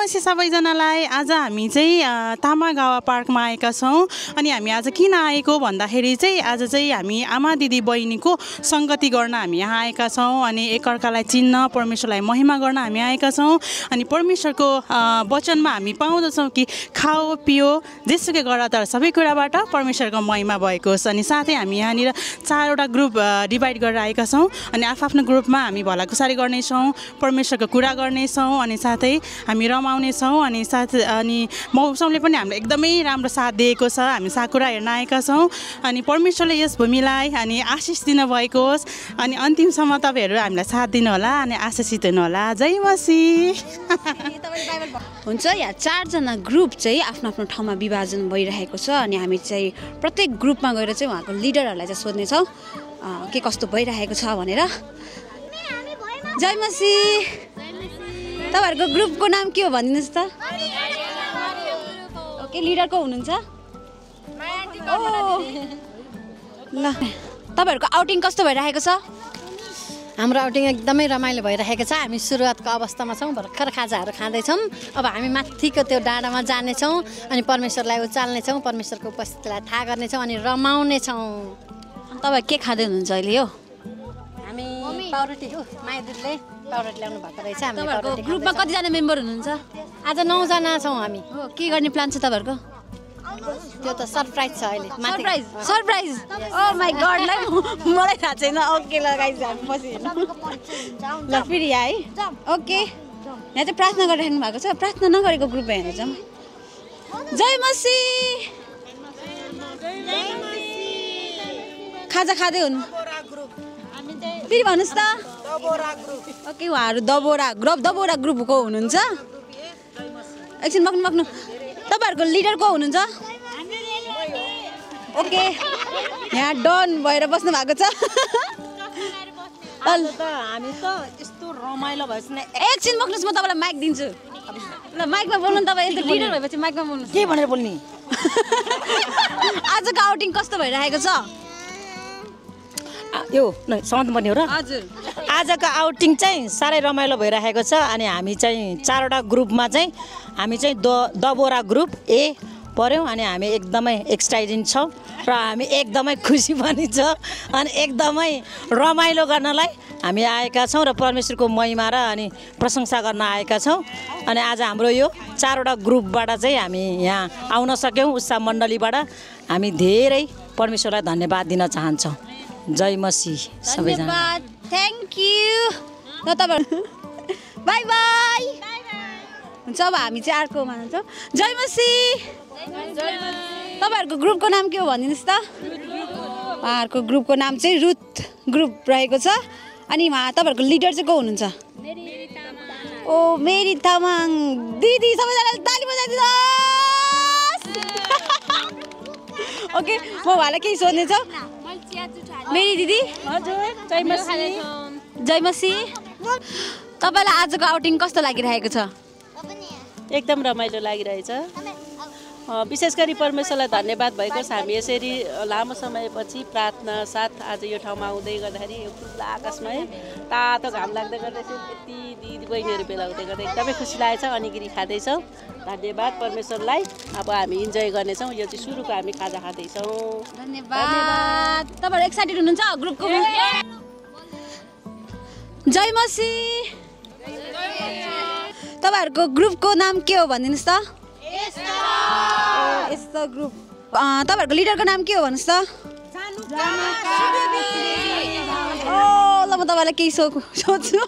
मसी सबैजनालाई। आज हामी चाहिँ तामागावा पार्कमा आएका छौँ। अनि हामी आज किन आएको भन्दाखेरि चाहिँ आज चाहिँ हामी आमा दिदी बहिनीको सङ्गति गर्न हामी यहाँ आएका छौँ। अनि एकअर्कालाई चिन्न, परमेश्वरलाई महिमा गर्न हामी आएका छौँ। अनि परमेश्वरको वचनमा हामी पाउँदछौँ कि खाओ पियो जेसुकै गर तर सबै कुराबाट परमेश्वरको महिमा भएको होस्। अनि साथै हामी यहाँनिर 4वटा ग्रुप डिभाइड गरेर आएका छौँ। अनि आफ्नो ग्रुपमा हामी भलाकुसारी गर्नेछौँ, परमेश्वरको कुरा गर्नेछौँ, अनि साथै हामी रमाउनेछौँ। अनि मौसमले पनि हामीलाई एकदमै राम्रो साथ दिएको छ। हामी साकुरा हेर्न आएका छौँ। अनि परमेश्वरले यस भूमिलाई अनि आशिष दिनुभएको होस्। अनि अन्तिमसम्म तपाईँहरू हामीलाई साथ दिनुहोला अनि आशिषित हुनुहोला। जय मसीह। हुन्छ, यहाँ 4जना ग्रुप चाहिँ आफ्नो आफ्नो ठाउँमा विभाजन भइरहेको छ। अनि हामी चाहिँ प्रत्येक ग्रुपमा गएर चाहिँ उहाँको लिडरहरूलाई चाहिँ सोध्नेछौँ के कस्तो भइरहेको छ भनेर। जय मसीह। तपाईँहरूको ग्रुपको नाम के हो भनिदिनुहोस् त। ओके, लिडर को हुनुहुन्छ? ल, तपाईँहरूको आउटिङ कस्तो भइरहेको छ? हाम्रो आउटिङ एकदमै रमाइलो भइरहेको छ। हामी सुरुवातको अवस्थामा छौँ, भर्खर खाजाहरू खाँदैछौँ। अब हामी माथिको त्यो डाँडामा जानेछौँ अनि परमेश्वरलाई उचाल्नेछौँ, परमेश्वरको उपस्थितिलाई थाहा गर्नेछौँ अनि रमाउनेछौँ। तपाईँ के खाँदै हुनुहुन्छ अहिले? हो हामी पाउरोटी हो, माइदुरले पाउरोटी ल्याउनु भएको रहेछ। तपाईँहरूको ग्रुपमा कतिजना मेम्बर हुनुहुन्छ? आज 9 जना छौँ हामी। हो, के गर्ने प्लान छ तपाईँहरूको? त्यो त सरप्राइज छ अहिले। सरप्राइज। ओ माय गॉड, मलाई थाहा छैन। ओके ल गाइस, हामी बसिहेर्नु ल फेरि यहाँ है। ओके, यहाँ चाहिँ प्रार्थना गरिराख्नु भएको छ। प्रार्थना नगरेको ग्रुप हेर्नु जाउँ। जय मसीह। खाजा खाँदै हुनु फेरि भन्नुहोस् त। ओके, उहाँहरू दबोरा ग्रुपको हुनुहुन्छ। एकछिन मग्नु तपाईँहरूको लिडर को हुनुहुन्छ? ओके, यहाँ डन भएर बस्नु भएको छ। हामी त यस्तो रमाइलो भएछ नि। एकछिन बस्नुहोस्, म तपाईँलाई माइक दिन्छु। ल माइकमा बोल्नु नि तपाईँ। यस्तो लिडर भएपछि माइकमा बोल्नु। के भनेर बोल्ने? आजको आउटिङ कस्तो भइरहेको छ? यो समात्नुपर्ने हो र? हजुर, आजको आउटिङ चाहिँ साह्रै रमाइलो भइरहेको छ। अनि हामी चाहिँ 4वटा ग्रुपमा चाहिँ हामी चाहिँ दबोरा ग्रुप ए पऱ्यौँ। अनि हामी एकदमै एक्साइटेड छौँ र हामी एकदमै खुसी पनि छ। अनि एकदमै रमाइलो गर्नलाई हामी आएका छौँ र परमेश्वरको महिमा र अनि प्रशंसा गर्न आएका छौँ। अनि आज हाम्रो यो 4वटा ग्रुपबाट चाहिँ हामी यहाँ आउन सक्यौँ, उत्साह मण्डलीबाट। हामी धेरै परमेश्वरलाई धन्यवाद दिन चाहन्छौँ। जय मसीह सबैजना। Thank you. ल तपाईँ बाई बाई। हुन्छ, अब हामी चाहिँ अर्कोमा जान्छौँ। जय मसीह। तपाईँहरूको ग्रुपको नाम के हो भनिदिनुहोस् त। उहाँहरूको ग्रुपको नाम चाहिँ रुथ ग्रुप रहेको छ। अनि उहाँ तपाईँहरूको लिडर चाहिँ को हुनुहुन्छ? ओ मेरी तामाङ दिदी। सबैजनाले ताली बजाइदिनुहोस्। ओके, म उहाँलाई केही सोध्ने छ। मेरी दिदी। हजुर, जय मसीह। जय मसीह। तपाईँलाई आजको आउटिङ कस्तो लागिरहेको छ? एकदम रमाइलो लागिरहेछ। विशेष गरी परमेश्वरलाई धन्यवाद भएको छ। हामी यसरी लामो समयपछि प्रार्थना साथ आज यो ठाउँमा आउँदै गर्दाखेरि यो खुल्ला आकाशमा है तातो घाम लाग्दै गर्दैछ। यति दिदी बहिनीहरू भेला हुँदै गर्दा एकदमै खुसी लागेको छ। अनिगिरी खाँदैछौँ। धन्यवाद परमेश्वरलाई। अब हामी इन्जोय गर्नेछौँ। यो चाहिँ सुरुको हामी खाजा खाँदैछौँ। धन्यवाद। तपाईँहरू एक्साइटेड हुनुहुन्छ ग्रुपको? जय मसीह। तपाईँहरूको ग्रुपको नाम के हो भनिदिनुहोस् त। यस्तो ग्रुप। तपाईँहरूको लिडरको नाम के हो भन्नुहोस् त। ल म तपाईँलाई केही सोध्छु।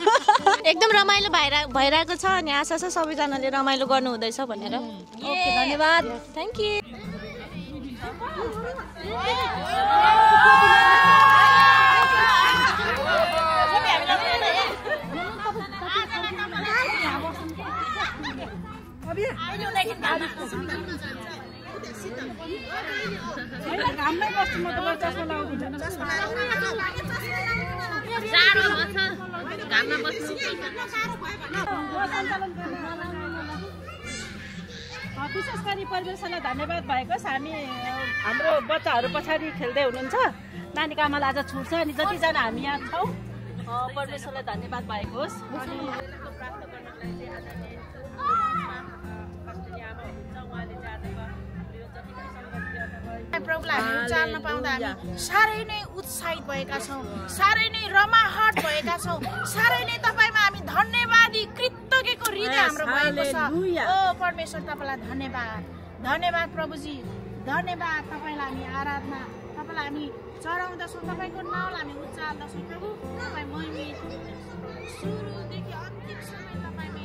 एकदम रमाइलो भइरहेको छ। अनि आशा छ सबैजनाले रमाइलो गर्नु हुँदैछ भनेर। ओके, धन्यवाद। Thank you. विशेष गरी परमेश्वरलाई धन्यवाद भएको छ। हामी हाम्रो बच्चाहरू पछाडि खेल्दै हुनुहुन्छ। नानीको आमालाई आज छुट छ। अनि जतिजना हामी यहाँ छौँ परमेश्वरलाई धन्यवाद भएको होस्। अनि प्राप्त गर्नलाई चाहिँ आज प्रभुलाई हामी उचाल्न पाउँदा हामी साह्रै नै उत्साहित भएका छौँ, साह्रै नै रमाहट भएका छौँ, साह्रै नै तपाईँमा हामी धन्यवादी कृतज्ञको हृदय हाम्रो भएको छ। ओ परमेश्वर तपाईँलाई धन्यवाद, धन्यवाद प्रभुजी, धन्यवाद। तपाईँलाई हामी आराधना, तपाईँलाई हामी चढाउँदछौँ, तपाईँको नाउँलाई हामी उचाल्दछौँ प्रभु। तपाईँ महिमित सुरुदेखि अन्तिम समय तपाईँमै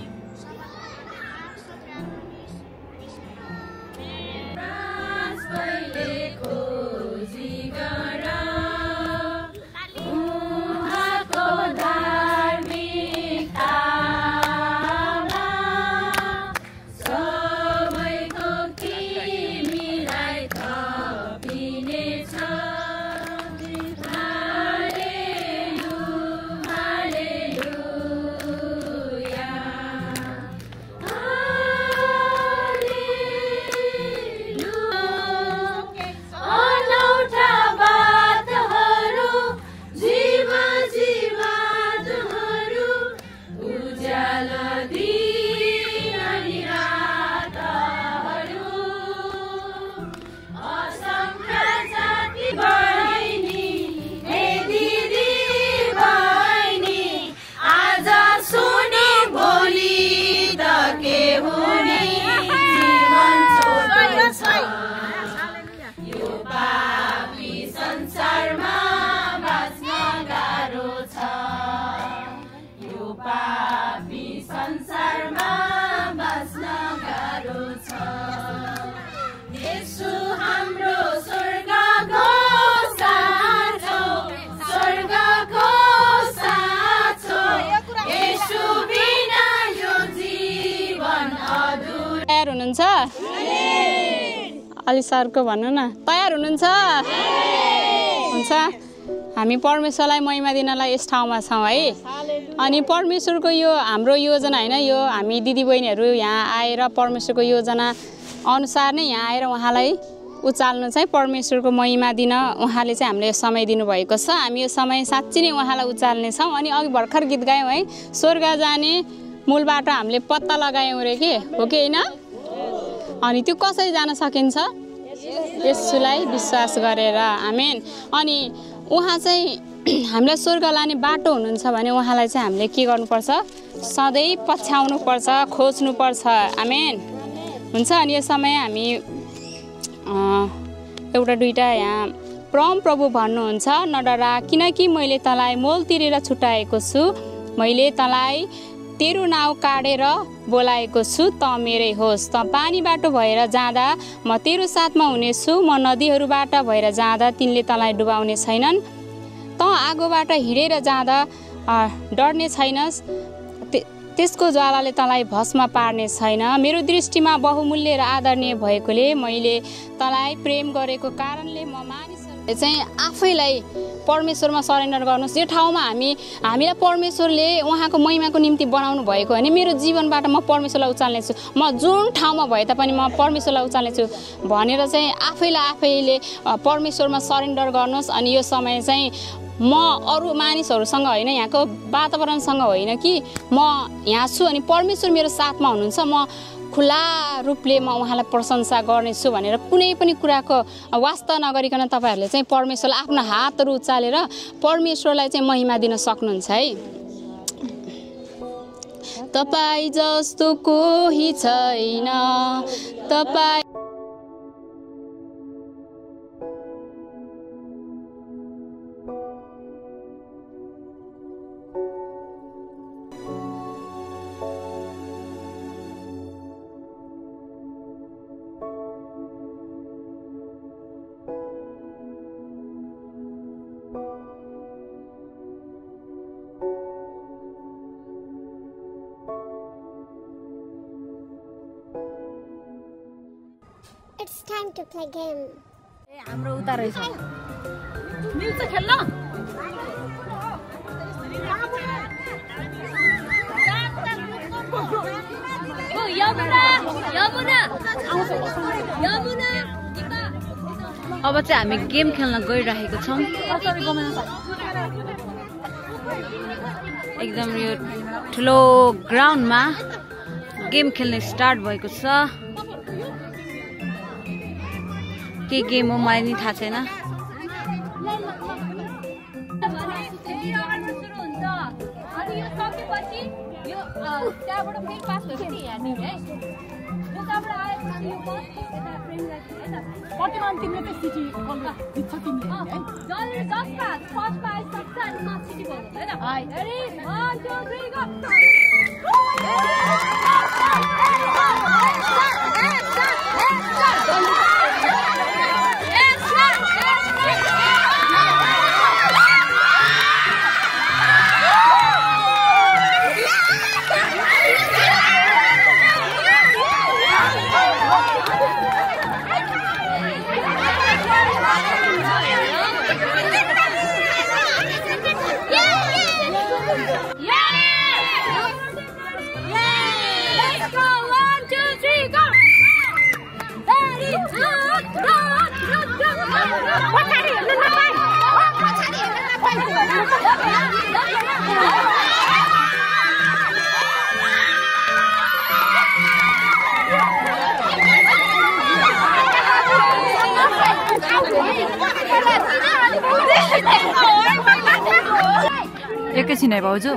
हुनुहुन्छ? अलि सरको भन्नु न, तयार हुनुहुन्छ? हुन्छ। हामी परमेश्वरलाई महिमा दिनलाई यस ठाउँमा छौँ है। अनि परमेश्वरको यो हाम्रो योजना होइन, यो हामी दिदीबहिनीहरू यहाँ आएर परमेश्वरको योजना अनुसार नै यहाँ आएर उहाँलाई उचाल्नु चाहिँ परमेश्वरको महिमा दिन उहाँले चाहिँ हामीलाई समय दिनुभएको छ। हामी यो समय साँच्चै नै उहाँलाई उचाल्नेछौँ। अनि अघि भर्खर गीत गायौँ है, स्वर्ग जाने मूल बाटो हामीले पत्ता लगायौँ रे के हो कि होइन? अनि त्यो कसरी जान सकिन्छ? येशूलाई विश्वास गरेर। आमेन। अनि उहाँ चाहिँ हामीलाई स्वर्ग लाने बाटो हुनुहुन्छ भने उहाँलाई चाहिँ हामीले के गर्नुपर्छ? सधैँ पछ्याउनुपर्छ, खोज्नुपर्छ। आमेन। हुन्छ। अनि यो समय हामी एउटा दुईवटा यहाँ परम प्रभु भन्नुहुन्छ, नडरा किनकि मैले तँलाई मोल तिरेर छुट्याएको छु, मैले तँलाई तेरो नाउँ काटेर बोलाएको छु, त मेरै होस्। त पानी बाटो भएर जाँदा म तेरो साथमा हुनेछु, म नदीहरूबाट भएर जाँदा तिनले तँलाई डुबाउने छैनन्, त आगोबाट हिँडेर जाँदा डर्ने छैनस्, त्यसको ज्वालाले तँलाई भस्म पार्ने छैन। मेरो दृष्टिमा बहुमूल्य र आदरणीय भएकोले मैले तँलाई प्रेम गरेको कारणले म मानिसहरूले चाहिँ आफैलाई परमेश्वरमा सरेन्डर गर्नुहोस्। यो ठाउँमा हामीलाई परमेश्वरले उहाँको महिमाको निम्ति बनाउनु भएको होइन। मेरो जीवनबाट म परमेश्वरलाई उचाल्नेछु, म जुन ठाउँमा भए तापनि म परमेश्वरलाई उचाल्नेछु भनेर चाहिँ आफैले परमेश्वरमा सरेन्डर गर्नुहोस्। अनि यो समय चाहिँ म अरू मानिसहरूसँग होइन, यहाँको वातावरणसँग होइन कि म यहाँ छु अनि परमेश्वर मेरो साथमा हुनुहुन्छ, म खुला रूपले म उहाँलाई प्रशंसा गर्नेछु भनेर कुनै पनि कुराको वास्ता नगरिकन तपाईँहरूले चाहिँ परमेश्वरलाई आफ्नो हातहरू उचालेर परमेश्वरलाई चाहिँ महिमा दिन सक्नुहुन्छ है। तपाईँ जस्तो कोही छैन, तपाईँ It's time to play game. हाम्रो उता रहेछ। मिल्छ खेल्न? ओ यमुना अब चाहिँ हामी गेम खेल्न गइरहेको छौँ। एकदम यो ठुलो ग्राउन्डमा गेम खेल्ने स्टार्ट भएको छ। के गेम हो मलाई नि थाहा छैन। एकैछिन है भाउजू।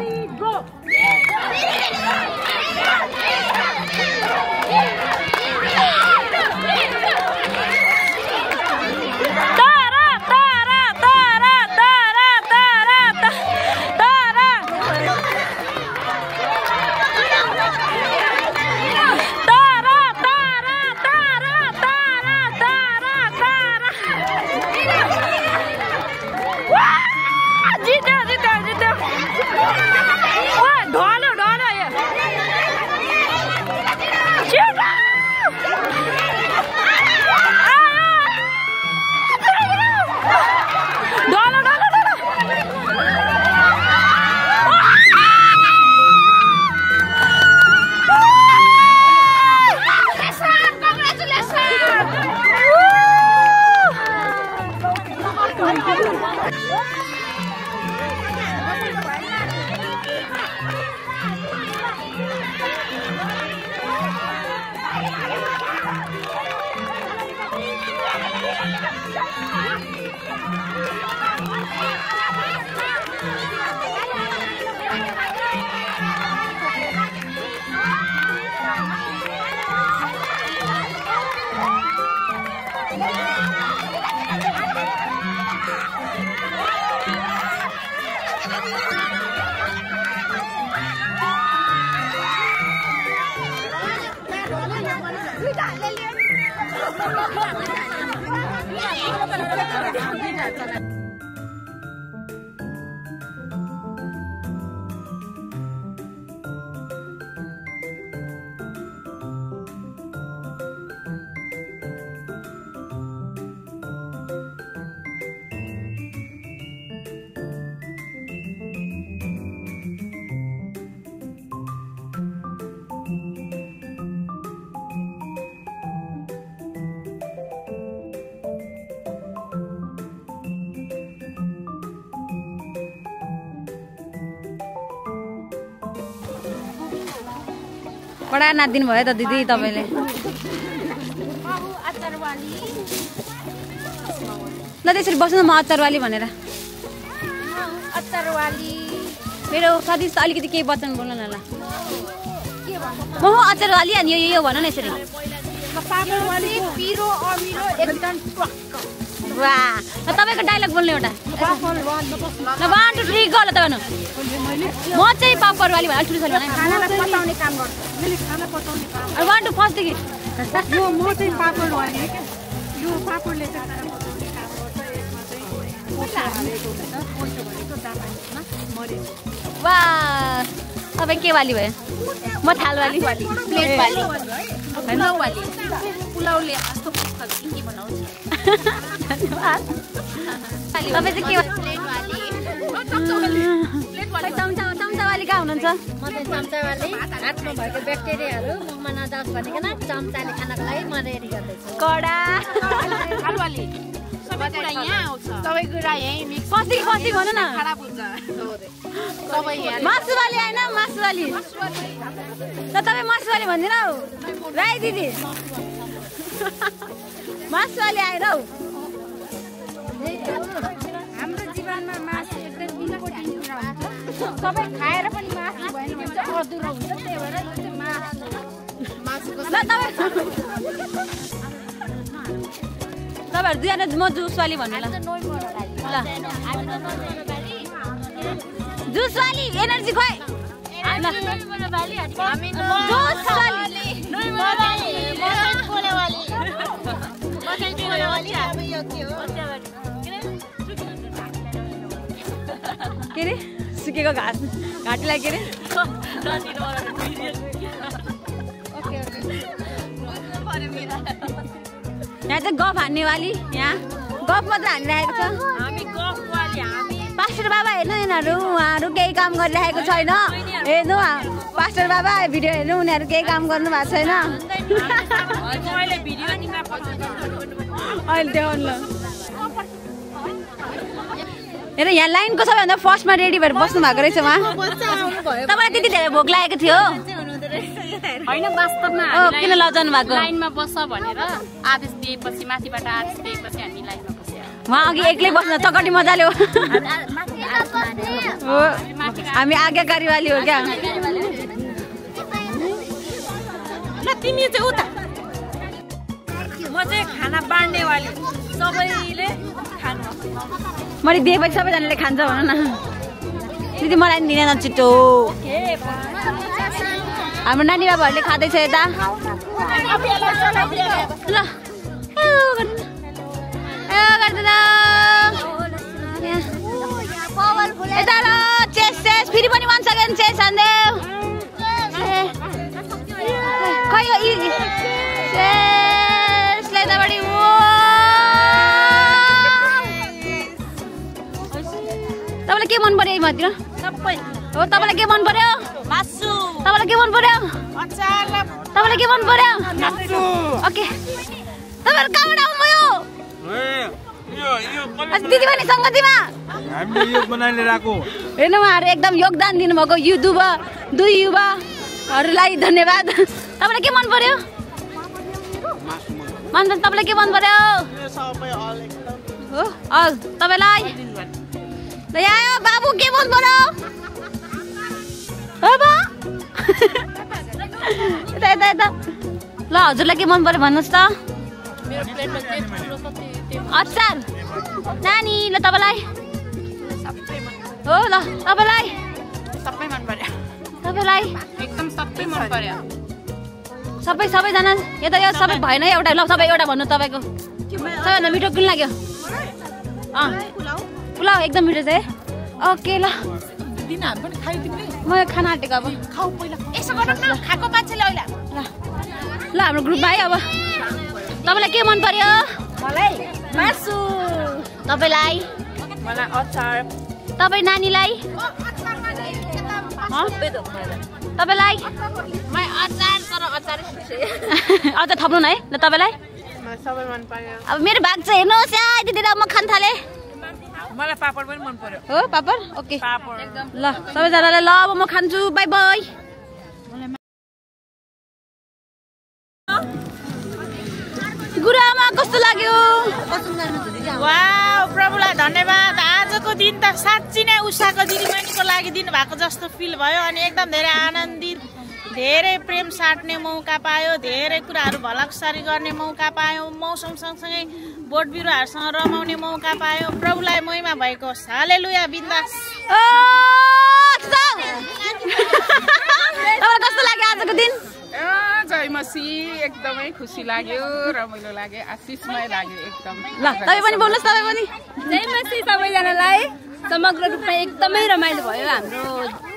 बडा नादिनु भयो त दिदी तपाईले। ल त्यसरी बस्नु म अचारवाली भनेर। अचारवाली मेरो साथी अलिकति केही वचन बोल्नु न ल। म हो अचारवाली अनि यो भन न यसरी। पापडवाली पिरो अमिलो एकदम टक्क। वाह ल तपाईको डायलग बोल्नु एउटा। ल 1 2 3 गो ल त भन्नु। म चाहिँ पापडवाली भने ठुलो छोरी भने खानालाई पकाउने काम गर्छु। मैले खाना पकाउने काम। 1 2 फर्स्ट देखि यो म चाहिँ पापडवाली के यो पापडले चाहिँ खाना पकाउने काम गर्छ। यसमा चाहिँ पोल्टो हालेको हुन्छ। पोल्टो भनेको जापानिजमा मरिच। वाह तपाई के वाली भयो? म थालवाली। प्लेटवाली पुलाउवाली। पुलाउले यस्तो पुस्तक के बनाउँछ। धन्यवाद। तपाई चाहिँ के प्लेटवाली। चम्चावाली कहाँ हुनुहुन्छ? म चाहिँ चम्चावाली हातमा भएको ब्याक्टेरियाहरू मुखमा नजाओस् भनिकन चम्चाले खानको लागि म रेडी गर्दैछु। कडा थालवाली सबै कुरा यहाँ आउँछ। सबै कुरा यही मिक्स। फसी भन न। खराब हुन्छ। सबै यहाँ मासुवाली हैन मासुवाली। ल तपाई मासुवाली भन्दिन हौ। राई दिदी मासु अलि आएर हौ हाम्रो जीवनमा मासु एकदम इम्पोर्टेन्ट कुरा हुन्छ सबै खाएर पनि मासु भएन भने चाहिँ अधुरो हुन्छ त्यही भएर मासुको ल तपाईँहरू दुईजना म जुसवाली भन्नु ल जुसवाली एनर्जी खोइ के अरे सुकेको घाँस घाँटीलाई के अरे यहाँ चाहिँ गफ हान्नेवाली यहाँ गफ मात्र हानिरहेको छ पास्टर बाबा हेर्नु यिनीहरू उहाँहरू केही काम गरिरहेको छैन हेर्नु पास्टर बाबा भिडियो हेर्नु उनीहरू केही काम गर्नु भएको छैन अहिले देखाउनु ल हेर यहाँ लाइनको सबैभन्दा फर्स्टमा रेडी भएर बस्नु भएको रहेछ उहाँ तपाईँलाई त्यति धेरै भोक लागेको थियो होइन वास्तवमा किन लजाउनु भएको लाइनमा बस्छ भनेर आदेश दिएपछि माथिबाट आदेश दिएपछि हामी लाइनमा बस्यौँ उहाँ अघि एक्लै बस्न चकटी मजाले हो हामी आज्ञाकारीवाली हो क्या ल तिमी चाहिँ उता म चाहिँ खाना बाँड्नेवाली सबैले खानु मैले दिएपछि सबैजनाले खान्छ भन न दिदी मलाई पनि दिने न छिटो हाम्रो नानी बाबाहरूले खाँदैछ यता ल यता ल चेस चेस फेरि पनि 1 सेकेन्ड चेस हान्देऊ खै यो चेसलाई यतापट्टि तपाईँलाई के मन पर्यो यहीमातिर सबै हो तपाईँलाई के मन पर्यो मासु तपाईँलाई के मन पर्यो तपाईँलाई के मन पर्यो ओके तपाईँहरू कहाँबाट आउनुभयो दिदी पनि सङ्गतिमा हेर्नु उहाँहरू एकदम योगदान दिनुभएको दुई युवाहरूलाई धन्यवाद तपाईँलाई के मन पर्यो तपाईँलाई के मन पर्यो हो तपाईँलाई ल यहाँ बाबु के मन पर्यो यता यता यता ल हजुरलाई के मन पर्यो भन्नुहोस् त अचार नानी ल तपाईँलाई हो ल तपाईँलाई सबै मन पर्यो तपाईँलाई एकदम सबै मन पर्यो सबैजना यता यो सबै भएन एउटा ल सबै एउटा भन्नु तपाईँको सबैभन्दा मिठो कुन लाग्यो पुलाउ एकदम मिठो छ है ओके ल म खाना आँटेको अब यसो गर्नु न खाएको मान्छेले अहिले ल हाम्रो ग्रुपमा है अब तपाईँलाई के मन पर्यो मलाई मासु तपाईँलाई मलाई अचार तपाईँ नानीलाई तपाईँलाई अझ थप्नु न है ल तपाईँलाई सबै मन पर्यो अब मेरो भाग चाहिँ हेर्नुहोस् या दिदी म खान थालेँ मलाई पापड पनि मन पर्यो हो पापड ओके पापड ल सबैजनालाई ल अब म खान्छु बाई बाई गुरुआमा कस्तो लाग्यो वाउ प्रभुलाई धन्यवाद आजको दिन त साँच्ची नै उषाको दिदीबहिनीको लागि दिनुभएको जस्तो फिल भयो अनि एकदम धेरै आनन्दित धेरै प्रेम साट्ने मौका पायो धेरै कुराहरू भलाकुसारी गर्ने मौका पायो मौसम सँगसँगै बोट बिरुवाहरूसँग रमाउने मौका पायो प्रभुलाई महिमा भएको होस् हालेलुया बिन्दास कस्तो लाग्यो आजको दिन जय मसी एकदमै खुसी लाग्यो रमाइलो लाग्यो आशिषमय लाग्यो एकदम ल तपाईँ पनि बोल्नुहोस् तपाईँ पनि जय मसी सबैजनालाई समग्र रूपमा एकदमै रमाइलो भयो हाम्रो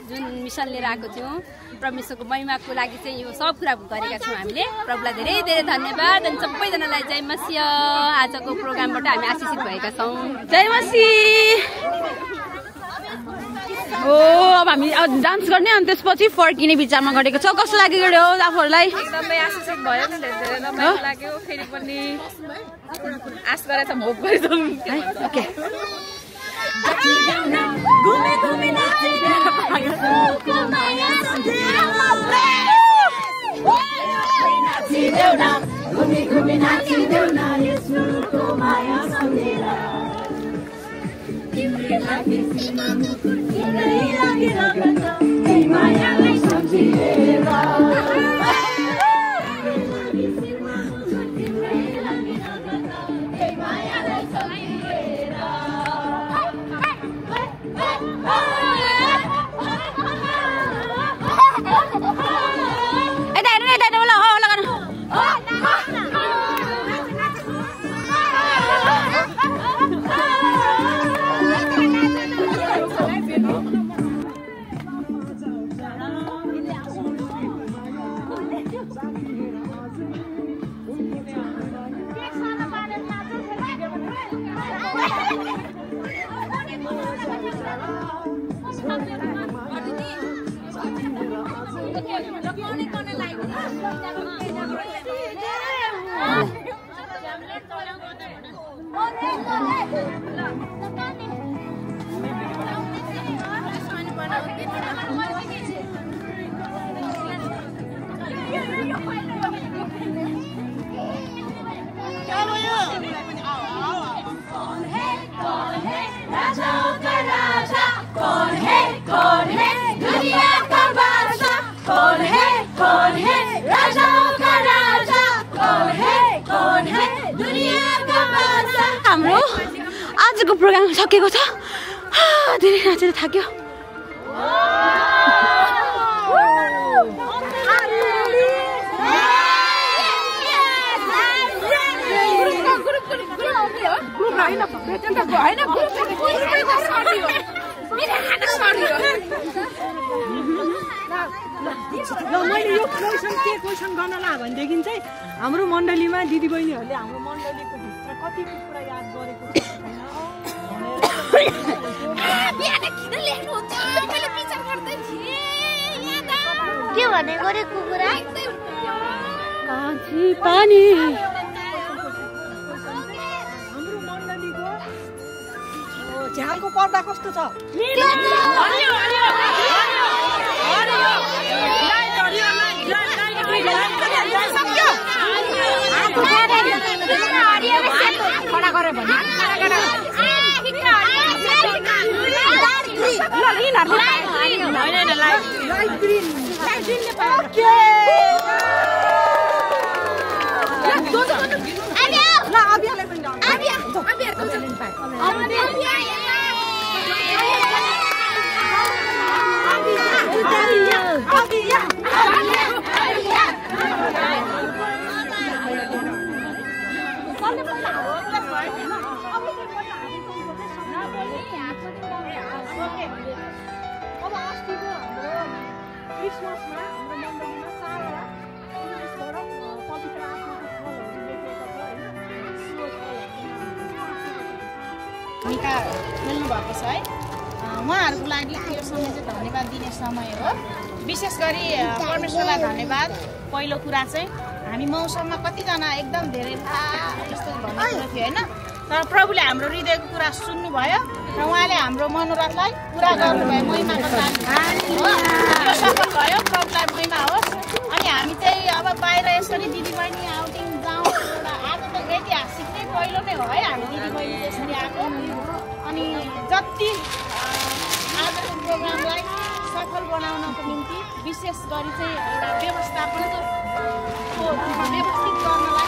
जुन मिसन लिएर आएको थियौँ परमेश्वरको महिमाको लागि चाहिँ यो सब कुरा गरेका छौँ हामीले प्रभुलाई धेरै धेरै धन्यवाद अनि सबैजनालाई जय मसी आजको प्रोग्रामबाट हामी आशिषित भएका छौँ जय मसी हो अब हामी डान्स गर्ने अनि त्यसपछि फर्किने विचारमा गरेको छौँ कस्तो लाग्यो आफूहरूलाई एकदमै आशिषित भयो नि धेरै रमाइलो लाग्यो फेरि पनि आश गरेर होप गरेछौँ ओके घुमी घुमी नाचिदेऊ न यसको माया सम्झेर तिम्रै लागि सीमा मुकुट तिम्रै लागि रगत त्यही मायालाई सम्झेर हाम्रो आजको प्रोग्राम सकेको छ धेरै नाचेर थाक्यो मैले यो क्वेसन गर्नला भनेदेखि चाहिँ हाम्रो मण्डलीमा दिदीबहिनीहरूले हाम्रो मण्डलीको भित्र कति कुरा याद गरेको के भनेको रे कुकुरा कान्छी पानी हाम्रो मण्डलीको झ्यालको पर्दा कस्तो छ खडा गरे भने भूमिका खेल्नु भएको छ है उहाँहरूको लागि यो समय चाहिँ धन्यवाद दिने समय हो विशेष गरी परमेश्वरलाई धन्यवाद पहिलो कुरा चाहिँ हामी मौसममा कतिजना एकदम धेरै जस्तो भन्ने थियो होइन तर प्रभुले हाम्रो हृदयको कुरा सुन्नुभयो र उहाँले हाम्रो मनोरथलाई पुरा गर्नुभयो महिमाको लागि यो सफल भयो प्रभुलाई महिमा होस् अनि हामी चाहिँ अब बाहिर यसरी दिदीबहिनी आउटिङ जाउँ एउटा आज त ऐतिहासिक नै पहिलो नै हो है हामी दिदीबहिनी यसरी आएको अनि जति आजको प्रोग्रामलाई सफल बनाउनको निम्ति विशेष गरी चाहिँ एउटा व्यवस्थित गर्नलाई